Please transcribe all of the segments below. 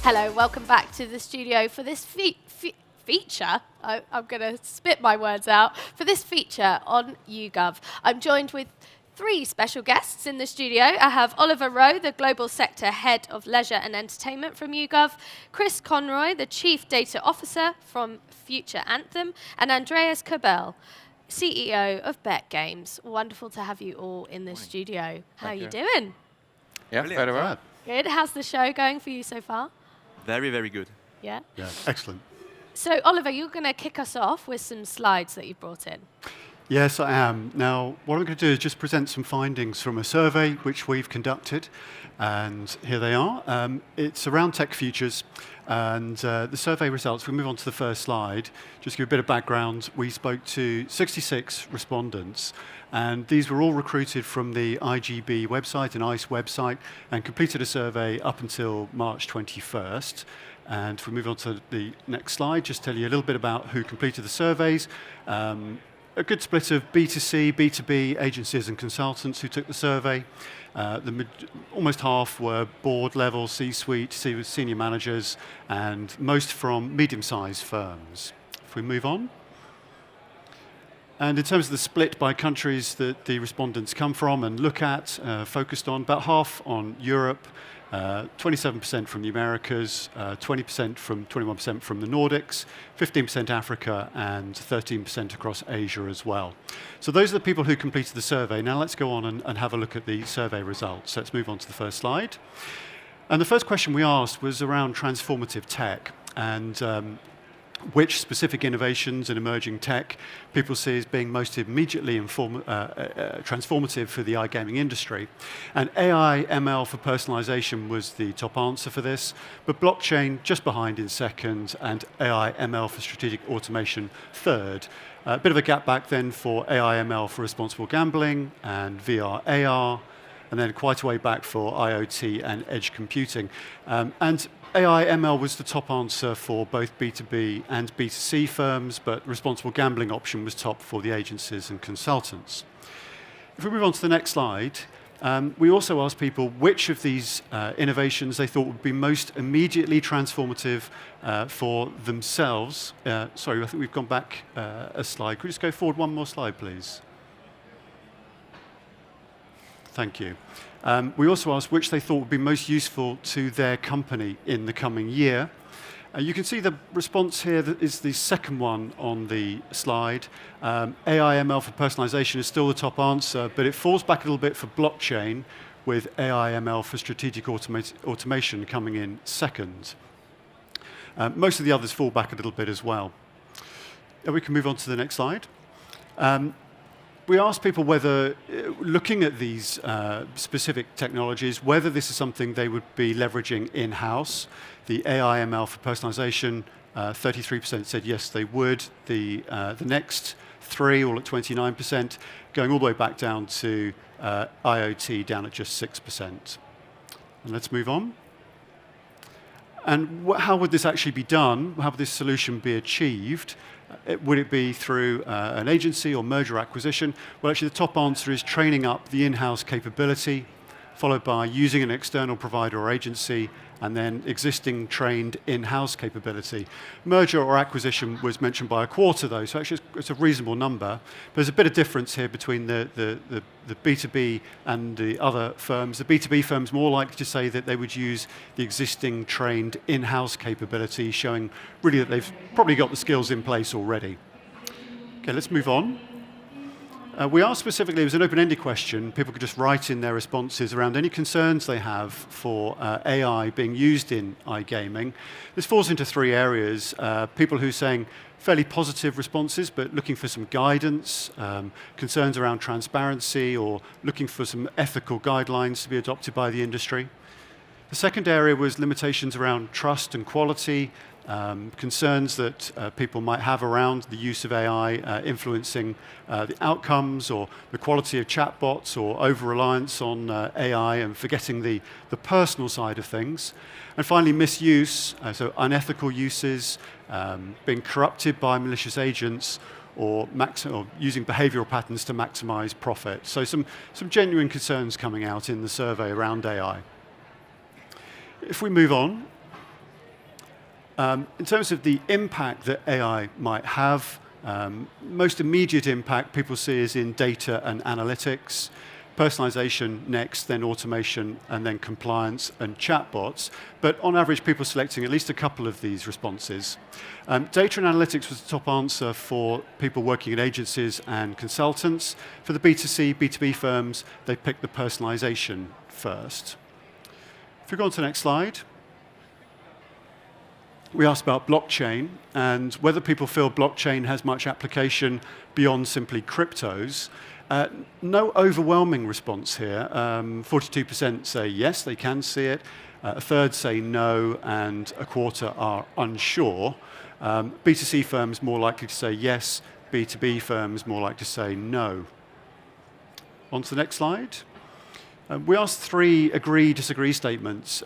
Hello, welcome back to the studio for this feature. I'm going to spit my words out. For this feature on YouGov, I'm joined with three special guests in the studio. I have Oliver Rowe, the Global Sector Head of Leisure and Entertainment from YouGov, Chris Conroy, the Chief Data Officer from Future Anthem, and Andreas Koerberl, CEO of BetGames. Wonderful to have you all in the studio. How are you doing? Yeah, very well. Good. How's the show going for you so far? Very, very good. Yeah? Yeah, excellent. So, Oliver, you're going to kick us off with some slides that you brought in. Yes, I am. Now, what I'm going to do is just present some findings from a survey which we've conducted, and here they are. It's around tech futures, and the survey results, we move on to the first slide. Just to give a bit of background, we spoke to 66 respondents, and these were all recruited from the IGB website and ICE website, and completed a survey up until March 21st. And if we move on to the next slide, just tell you a little bit about who completed the surveys. A good split of B2C, B2B agencies and consultants who took the survey. Almost half were board level, C-suite, senior managers, and most from medium-sized firms. If we move on. And in terms of the split by countries that the respondents come from and look at, focused on about half on Europe, 27% from the Americas, 21% from the Nordics, 15% Africa, and 13% across Asia as well. So those are the people who completed the survey. Now let's go on and have a look at the survey results. So let's move on to the first slide. And the first question we asked was around transformative tech, and which specific innovations in emerging tech people see as being most immediately transformative for the iGaming industry. And AI, ML for personalization was the top answer for this, but blockchain just behind in second, and AI, ML for strategic automation third. A bit of a gap back then for AI, ML for responsible gambling and VR, AR, and then quite a way back for IoT and edge computing. And AI ML was the top answer for both B2B and B2C firms, but responsible gambling option was top for the agencies and consultants. If we move on to the next slide, we also asked people which of these innovations they thought would be most immediately transformative for themselves. Sorry, I think we've gone back a slide. Could we just go forward one more slide, please? Thank you. We also asked which they thought would be most useful to their company in the coming year. You can see the response here that is the second one on the slide. AI ML for personalization is still the top answer, but it falls back a little bit for blockchain, with AI ML for strategic automation coming in second. Most of the others fall back a little bit as well. We can move on to the next slide. We asked people whether, looking at these specific technologies, whether this is something they would be leveraging in-house. The AI ML for personalization, 33% said yes, they would. The next three, all at 29%, going all the way back down to IoT, down at just 6%. And let's move on. And how would this actually be done? How would this solution be achieved? Would it be through an agency or merger acquisition? Well, actually, the top answer is training up the in-house capability, followed by using an external provider or agency, and then existing trained in-house capability. Merger or acquisition was mentioned by a quarter, though, so actually it's a reasonable number. But there's a bit of difference here between the B2B and the other firms. The B2B firms more likely to say that they would use the existing trained in-house capability, showing really that they've probably got the skills in place already. Okay, let's move on. We asked specifically, it was an open-ended question, people could just write in their responses around any concerns they have for AI being used in iGaming. This falls into three areas. People who are saying fairly positive responses, but looking for some guidance, concerns around transparency, or looking for some ethical guidelines to be adopted by the industry. The second area was limitations around trust and quality, concerns that people might have around the use of AI influencing the outcomes or the quality of chatbots, or over-reliance on AI and forgetting the personal side of things. And finally, misuse, so unethical uses, being corrupted by malicious agents, or using behavioral patterns to maximize profit. So some genuine concerns coming out in the survey around AI. If we move on, In terms of the impact that AI might have, most immediate impact people see is in data and analytics, personalization next, then automation, and then compliance and chatbots. But on average, people are selecting at least a couple of these responses. Data and analytics was the top answer for people working in agencies and consultants. For the B2C, B2B firms, they picked the personalization first. If we go on to the next slide. We asked about blockchain and whether people feel blockchain has much application beyond simply cryptos. No overwhelming response here. 42% say yes, they can see it. A third say no, and a quarter are unsure. B2C firms more likely to say yes, B2B firms more likely to say no. On to the next slide. We asked 3 agree, disagree statements,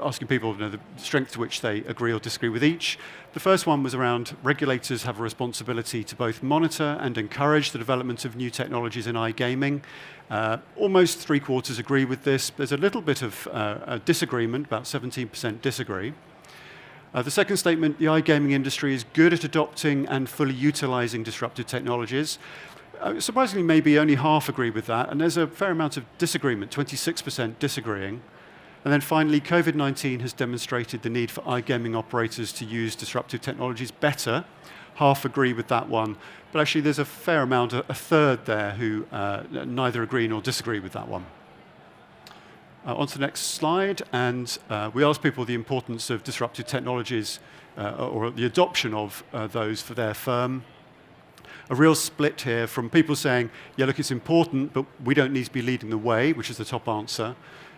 asking people the strength to which they agree or disagree with each. The first one was around regulators have a responsibility to both monitor and encourage the development of new technologies in iGaming. Almost 3/4 agree with this. There's a little bit of a disagreement, about 17% disagree. The second statement, the iGaming industry is good at adopting and fully utilizing disruptive technologies. Surprisingly, maybe only half agree with that, and there's a fair amount of disagreement, 26% disagreeing. And then finally, COVID-19 has demonstrated the need for iGaming operators to use disruptive technologies better. Half agree with that one, but actually there's a fair amount, a third there, who neither agree nor disagree with that one. On to the next slide, and we asked people the importance of disruptive technologies or the adoption of those for their firm. A real split here from people saying, yeah, look, it's important, but we don't need to be leading the way, which is the top answer,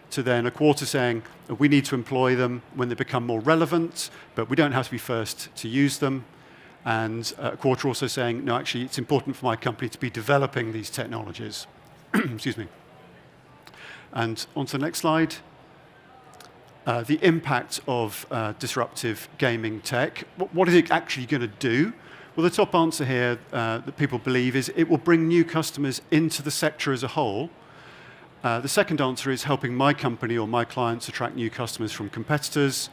to then a quarter saying, we need to employ them when they become more relevant, but we don't have to be first to use them. And a quarter also saying, no, actually, it's important for my company to be developing these technologies. Excuse me. And on to the next slide. The impact of disruptive gaming tech. What is it actually going to do? Well, the top answer here that people believe is it will bring new customers into the sector as a whole. The second answer is helping my company or my clients attract new customers from competitors.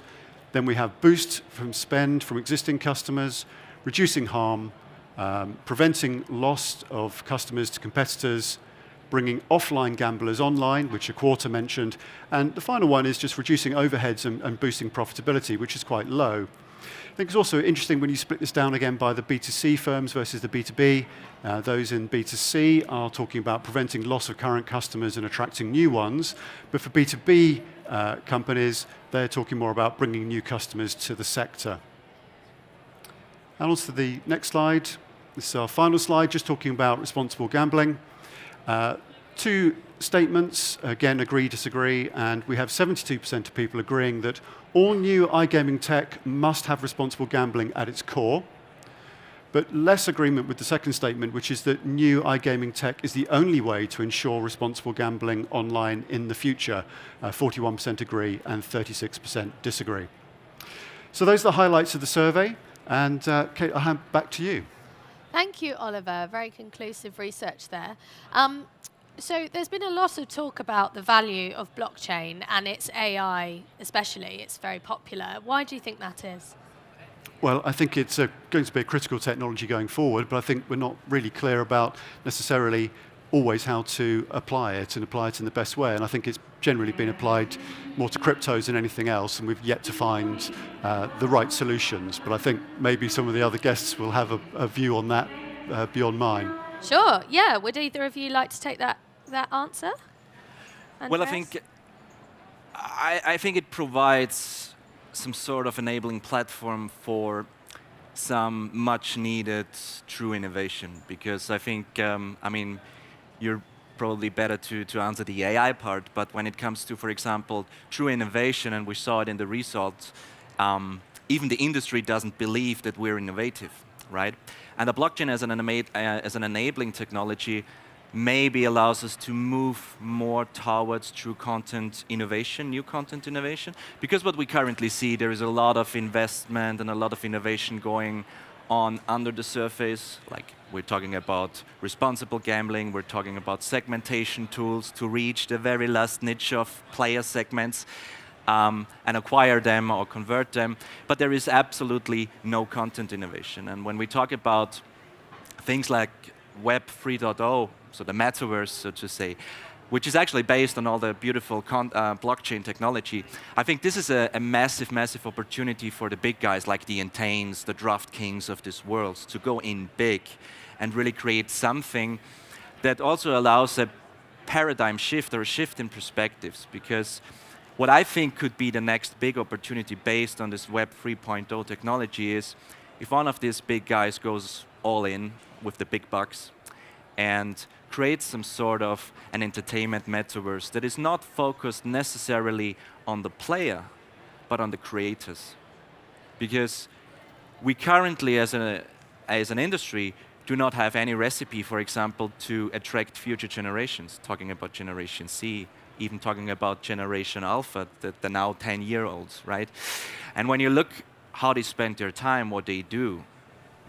Then we have boost from spend from existing customers, reducing harm, preventing loss of customers to competitors, bringing offline gamblers online, which a quarter mentioned. And the final one is just reducing overheads and boosting profitability, which is quite low. I think it's also interesting when you split this down again by the B2C firms versus the B2B. Those in B2C are talking about preventing loss of current customers and attracting new ones. But for B2B companies, they're talking more about bringing new customers to the sector. And on to the next slide. This is our final slide, just talking about responsible gambling. 2 statements, again, agree, disagree, and we have 72% of people agreeing that all new iGaming tech must have responsible gambling at its core, but less agreement with the second statement, which is that new iGaming tech is the only way to ensure responsible gambling online in the future. 41% agree and 36% disagree. So those are the highlights of the survey, and Kate, I'll hand back to you. Thank you, Oliver. Very conclusive research there. So there's been a lot of talk about the value of blockchain and its AI especially. It's very popular. Why do you think that is? Well, I think it's going to be a critical technology going forward, but I think we're not really clear about necessarily always how to apply it and apply it in the best way. And I think it's generally been applied more to cryptos than anything else, and we've yet to find the right solutions. But I think maybe some of the other guests will have a view on that beyond mine. Sure, yeah. Would either of you like to take that answer? Andreas? Well, I think it provides some sort of enabling platform for some much needed true innovation, because I think, you're probably better to answer the AI part, but when it comes to, for example, true innovation, and we saw it in the results, even the industry doesn't believe that we're innovative, right? And the blockchain as an enabling technology maybe allows us to move more towards true content innovation, new content innovation, because what we currently see, there is a lot of investment and a lot of innovation going on under the surface. Like, we're talking about responsible gambling, we're talking about segmentation tools to reach the very last niche of player segments. and acquire them or convert them, but there is absolutely no content innovation. And when we talk about things like Web 3.0, so the metaverse, so to say, which is actually based on all the beautiful blockchain technology, I think this is a massive, massive opportunity for the big guys like the Anthems, the DraftKings of this world to go in big and really create something that also allows a paradigm shift or a shift in perspectives. Because what I think could be the next big opportunity based on this Web 3.0 technology is if one of these big guys goes all in with the big bucks and creates some sort of an entertainment metaverse that is not focused necessarily on the player, but on the creators. Because we currently, as an industry, do not have any recipe, for example, to attract future generations, talking about Generation C, even talking about Generation Alpha, the now 10-year-olds, right? And when you look how they spend their time, what they do,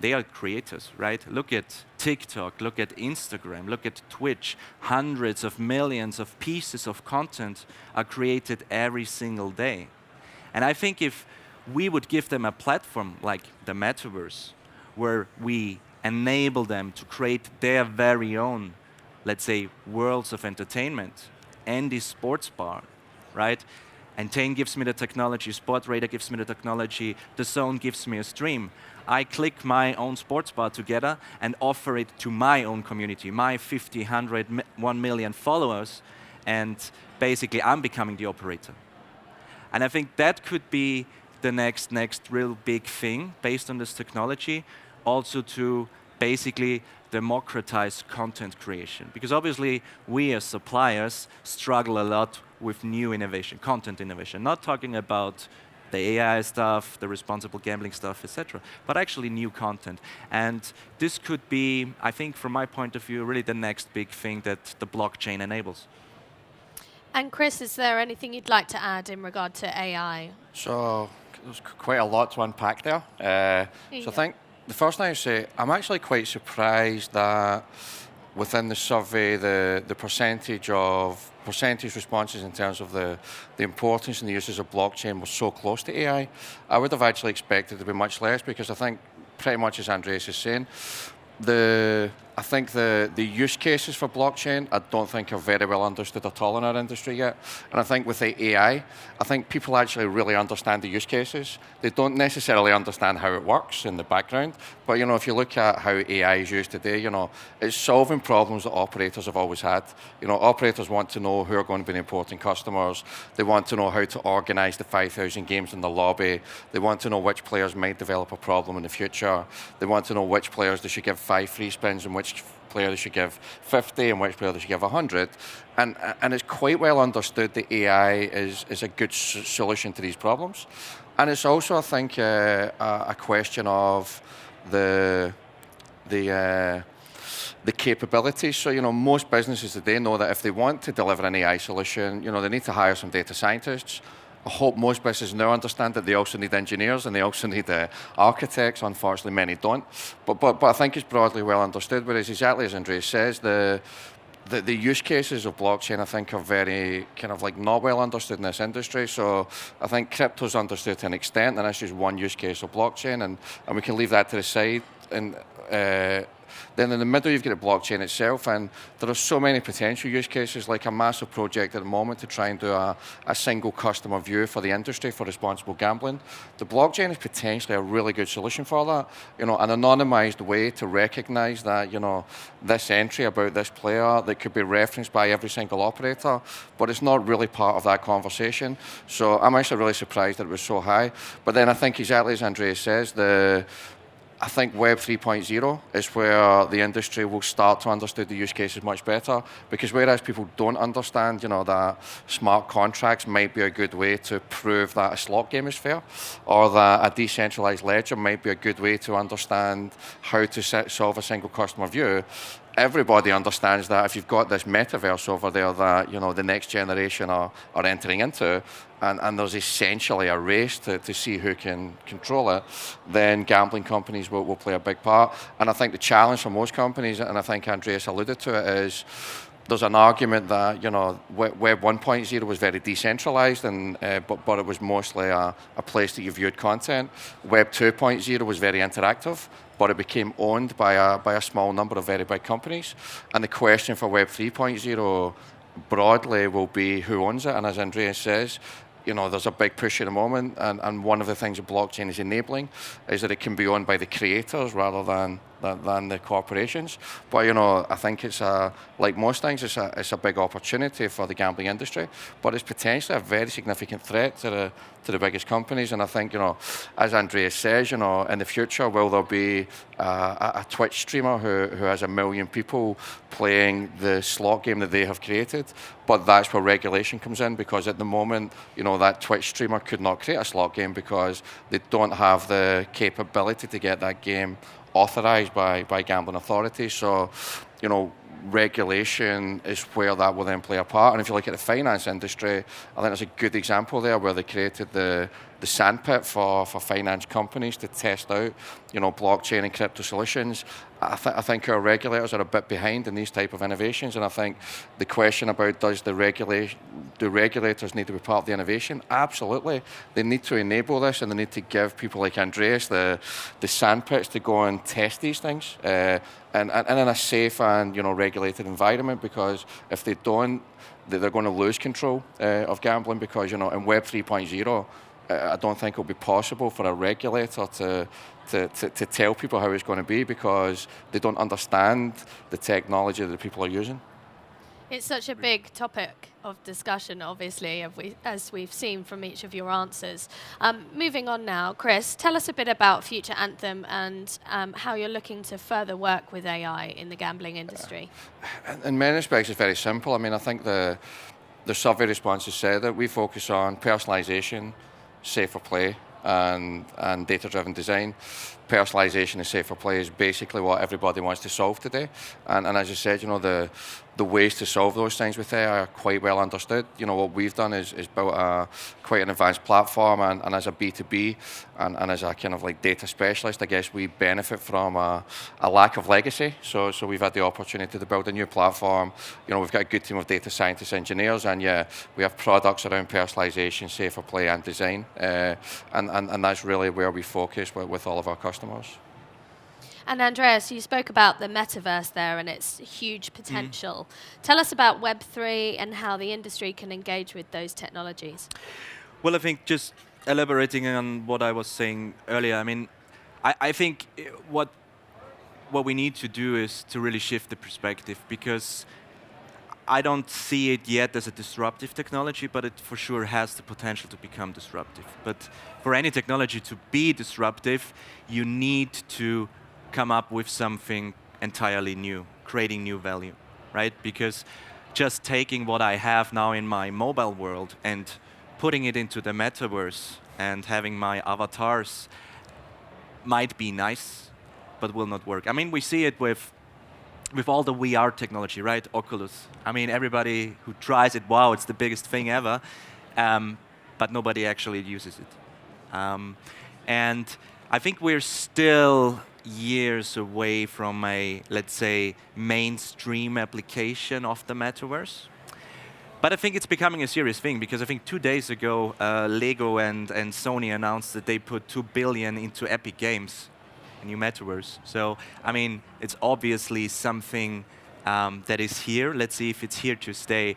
they are creators, right? Look at TikTok, look at Instagram, look at Twitch. Hundreds of millions of pieces of content are created every single day. And I think if we would give them a platform like the metaverse, where we enable them to create their very own, let's say, worlds of entertainment, Andy Sports Bar, right? Anthem gives me the technology, Sportradar gives me the technology, DAZN gives me a stream. I click my own sports bar together and offer it to my own community, my 50, 100, 1 million followers, and basically I'm becoming the operator. And I think that could be the next real big thing based on this technology, also to basically democratize content creation. Because obviously we as suppliers struggle a lot with new innovation, content innovation, not talking about the AI stuff, the responsible gambling stuff, etc., but actually new content. And this could be, I think from my point of view, really the next big thing that the blockchain enables. And Chris, is there anything you'd like to add in regard to AI? So there's quite a lot to unpack there. So I think the first thing I say, I'm actually quite surprised that within the survey, the percentage responses in terms of the importance and the uses of blockchain was so close to AI. I would have actually expected it to be much less, because I think pretty much as Andreas is saying, I think the use cases for blockchain, I don't think are very well understood at all in our industry yet. And I think with the AI, I think people actually really understand the use cases. They don't necessarily understand how it works in the background. But if you look at how AI is used today, it's solving problems that operators have always had. Operators want to know who are going to be the important customers. They want to know how to organize the 5,000 games in the lobby. They want to know which players might develop a problem in the future. They want to know which players they should give 5 free spins and which player they should give 50 and which player they should give 100. And it's quite well understood that AI is a good solution to these problems. And it's also, I think, a question of the capabilities. So, most businesses today know that if they want to deliver an AI solution, they need to hire some data scientists. I hope most businesses now understand that they also need engineers and they also need architects. Unfortunately, many don't. But I think it's broadly well understood. Whereas, exactly as Andreas says, the use cases of blockchain, I think, are very kind of like not well understood in this industry. So I think crypto's understood to an extent, and that's just one use case of blockchain, and we can leave that to the side. And then in the middle, you've got the blockchain itself, and there are so many potential use cases, like a massive project at the moment to try and do a single customer view for the industry for responsible gambling. The blockchain is potentially a really good solution for that. An anonymized way to recognize that, this entry about this player that could be referenced by every single operator, but it's not really part of that conversation. So I'm actually really surprised that it was so high. But then I think, exactly as Andreas says, I think Web 3.0 is where the industry will start to understand the use cases much better, because whereas people don't understand, that smart contracts might be a good way to prove that a slot game is fair, or that a decentralized ledger might be a good way to understand how to solve a single customer view. Everybody understands that if you've got this metaverse over there that the next generation are entering into, and there's essentially a race to see who can control it, then gambling companies will play a big part. And I think the challenge for most companies, and I think Andreas alluded to it, is there's an argument that Web 1.0 was very decentralized, and but it was mostly a place that you viewed content. Web 2.0 was very interactive, but it became owned by a small number of very big companies. And the question for Web 3.0 broadly will be who owns it. And as Andreas says, there's a big push at the moment, and one of the things that blockchain is enabling is that it can be owned by the creators rather than the corporations. But I think it's like most things, it's a big opportunity for the gambling industry, but it's potentially a very significant threat to the biggest companies. And I think as Andreas says, in the future, will there be a Twitch streamer who has 1 million people playing the slot game that they have created? But that's where regulation comes in, because at the moment, that Twitch streamer could not create a slot game because they don't have the capability to get that game authorized by gambling authorities. So, regulation is where that will then play a part. And if you look at the finance industry, I think there's a good example there where they created the sandpit for finance companies to test out, blockchain and crypto solutions. I think our regulators are a bit behind in these type of innovations, and I think the question about do regulators need to be part of the innovation? Absolutely. They need to enable this, and they need to give people like Andreas the sandpits to go and test these things, and in a safe and regulated environment, because if they don't, they're going to lose control of gambling, because in Web 3.0, I don't think it'll be possible for a regulator to tell people how it's going to be, because they don't understand the technology that people are using. It's such a big topic of discussion, obviously, as we've seen from each of your answers. Moving on now, Chris, tell us a bit about Future Anthem and how you're looking to further work with AI in the gambling industry. In many respects, it's very simple. I mean, I think the survey responses say that we focus on personalization, safer play, and data-driven design. Personalization and safer play is basically what everybody wants to solve today. And as you said, the ways to solve those things with AI are quite well understood. What we've done is built quite an advanced platform, and as a B2B and as a kind of like data specialist, I guess we benefit from a lack of legacy. So we've had the opportunity to build a new platform. We've got a good team of data scientists, engineers, and we have products around personalization, safer play, and design. And that's really where we focus with all of our customers. And Andreas, you spoke about the metaverse there and its huge potential. Tell us about Web3 and how the industry can engage with those technologies. Well, I think just elaborating on what I was saying earlier, I mean, I think what we need to do is to really shift the perspective, because I don't see it yet as a disruptive technology, but it for sure has the potential to become disruptive. But for any technology to be disruptive, you need to come up with something entirely new, creating new value, right? Because just taking what I have now in my mobile world and putting it into the metaverse and having my avatars might be nice, but will not work. I mean, we see it with all the VR technology, right? Oculus. I mean, everybody who tries it, wow, it's the biggest thing ever, but nobody actually uses it. And I think we're still years away from a, let's say, mainstream application of the metaverse. But I think it's becoming a serious thing, because I think 2 days ago, Lego and Sony announced that they put $2 billion into Epic Games, a new metaverse. So, I mean, it's obviously something that is here. Let's see if it's here to stay.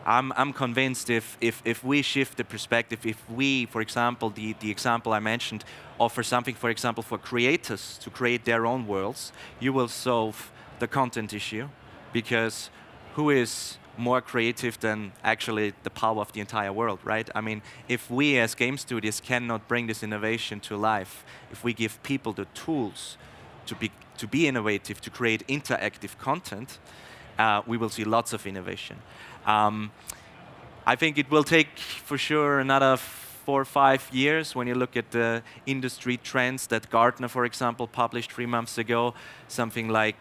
I'm convinced if we shift the perspective, if we, for example, the example I mentioned, offer something, for example, for creators to create their own worlds, you will solve the content issue, because who is more creative than actually the power of the entire world, right? I mean, if we as game studios cannot bring this innovation to life, if we give people the tools to be innovative, to create interactive content, we will see lots of innovation. I think it will take, for sure, another 4 or 5 years when you look at the industry trends that Gartner, for example, published 3 months ago, something like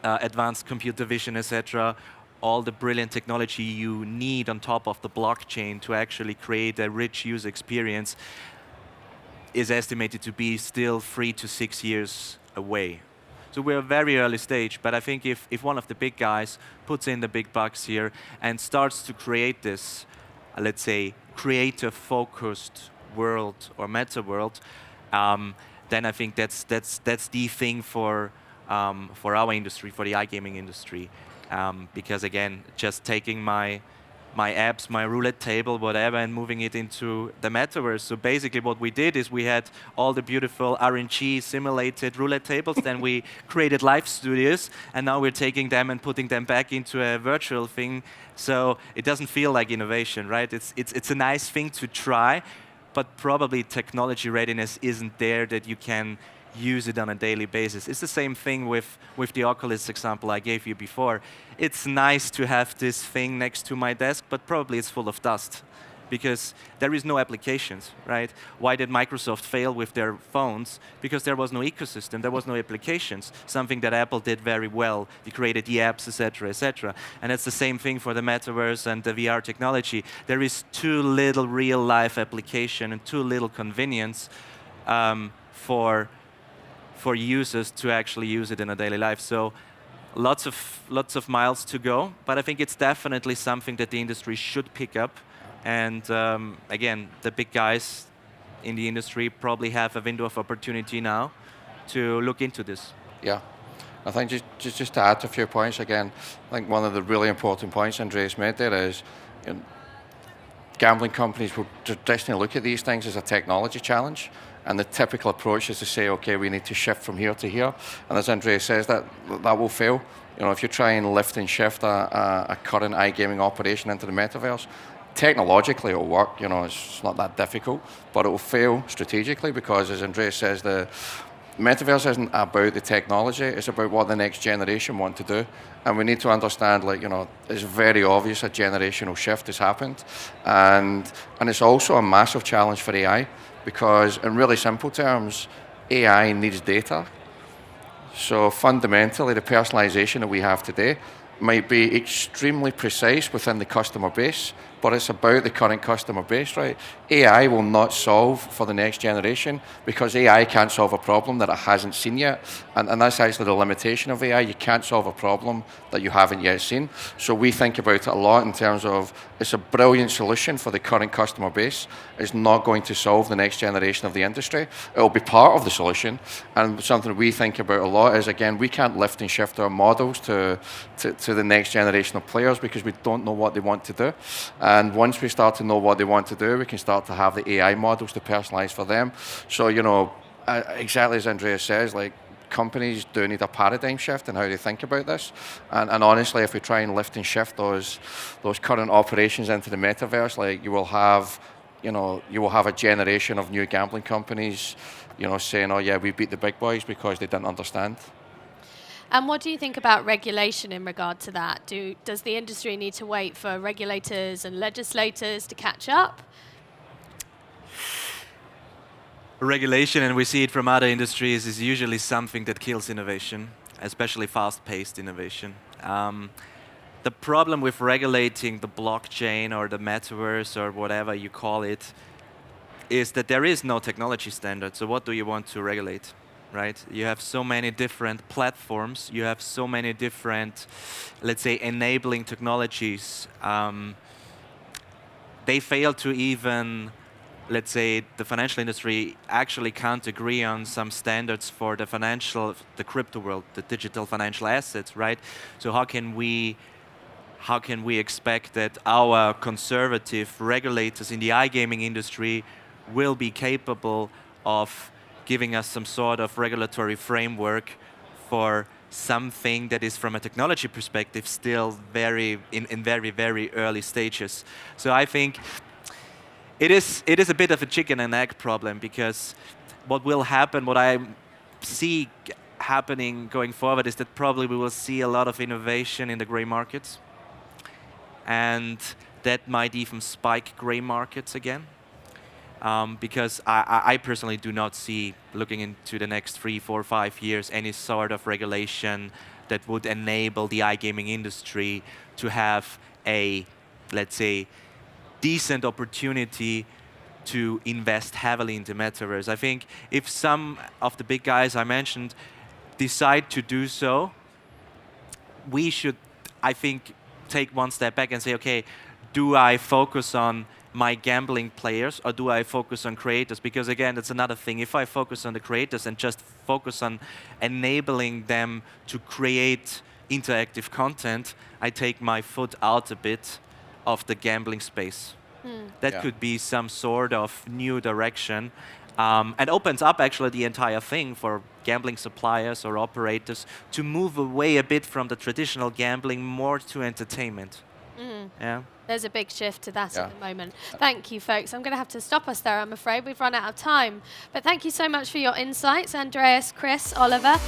advanced computer vision, etc., all the brilliant technology you need on top of the blockchain to actually create a rich user experience is estimated to be still 3 to 6 years away. So we're a very early stage, but I think if one of the big guys puts in the big bucks here and starts to create this, let's say, creator-focused world or meta world, then I think that's the thing for our industry, for the iGaming industry, because again, just taking my apps, my roulette table, whatever, and moving it into the metaverse. So basically what we did is we had all the beautiful RNG simulated roulette tables, then we created live studios, and now we're taking them and putting them back into a virtual thing. So it doesn't feel like innovation, right? It's a nice thing to try, but probably technology readiness isn't there that you can use it on a daily basis. It's the same thing with the Oculus example I gave you before. It's nice to have this thing next to my desk, but probably it's full of dust because there is no applications, right? Why did Microsoft fail with their phones? Because there was no ecosystem, there was no applications, something that Apple did very well. They created the apps, etc., etc. And it's the same thing for the metaverse and the VR technology. There is too little real-life application and too little convenience for users to actually use it in a daily life. So lots of miles to go, but I think it's definitely something that the industry should pick up. And again, the big guys in the industry probably have a window of opportunity now to look into this. Yeah. I think just to add to a few points again, I think one of the really important points Andreas made there is gambling companies will traditionally look at these things as a technology challenge. And the typical approach is to say, okay, we need to shift from here to here. And as Andreas says, that will fail. If you try and lift and shift a current iGaming operation into the metaverse, technologically it'll work. It's not that difficult, but it will fail strategically because, as Andreas says, the metaverse isn't about the technology, it's about what the next generation want to do. And we need to understand, it's very obvious a generational shift has happened. And it's also a massive challenge for AI. Because in really simple terms, AI needs data. So fundamentally, the personalization that we have today might be extremely precise within the customer base, but it's about the current customer base, right? AI will not solve for the next generation because AI can't solve a problem that it hasn't seen yet. And that's actually the limitation of AI. You can't solve a problem that you haven't yet seen. So we think about it a lot in terms of it's a brilliant solution for the current customer base. It's not going to solve the next generation of the industry. It will be part of the solution. And something we think about a lot is, again, we can't lift and shift our models to the next generation of players because we don't know what they want to do. And once we start to know what they want to do, we can start to have the AI models to personalize for them. So, exactly as Andreas says, companies do need a paradigm shift in how they think about this. And honestly, if we try and lift and shift those current operations into the metaverse, you will have a generation of new gambling companies, saying, oh yeah, we beat the big boys because they didn't understand. And what do you think about regulation in regard to that? Does the industry need to wait for regulators and legislators to catch up? Regulation, and we see it from other industries, is usually something that kills innovation, especially fast-paced innovation. The problem with regulating the blockchain or the metaverse or whatever you call it is that there is no technology standard. So what do you want to regulate, right? You have so many different platforms. You have so many different, let's say, enabling technologies. They fail to even, let's say, the financial industry actually can't agree on some standards for the crypto world, the digital financial assets, right? So how can we expect that our conservative regulators in the iGaming industry will be capable of giving us some sort of regulatory framework for something that is, from a technology perspective, still in very, very early stages? So I think it is a bit of a chicken and egg problem, because what will happen, what I see happening going forward, is that probably we will see a lot of innovation in the gray markets, and that might even spike gray markets again. Because I personally do not see, looking into the next 3, 4, 5 years, any sort of regulation that would enable the iGaming industry to have a, let's say, decent opportunity to invest heavily into metaverse. I think if some of the big guys I mentioned decide to do so, we should, I think, take one step back and say, okay, do I focus on my gambling players or do I focus on creators? Because again, that's another thing. If I focus on the creators and just focus on enabling them to create interactive content, I take my foot out a bit of the gambling space. That could be some sort of new direction and opens up actually the entire thing for gambling suppliers or operators to move away a bit from the traditional gambling more to entertainment. Yeah. There's a big shift to that at the moment. Thank you, folks. I'm going to have to stop us there, I'm afraid. We've run out of time. But thank you so much for your insights, Andreas, Chris, Oliver.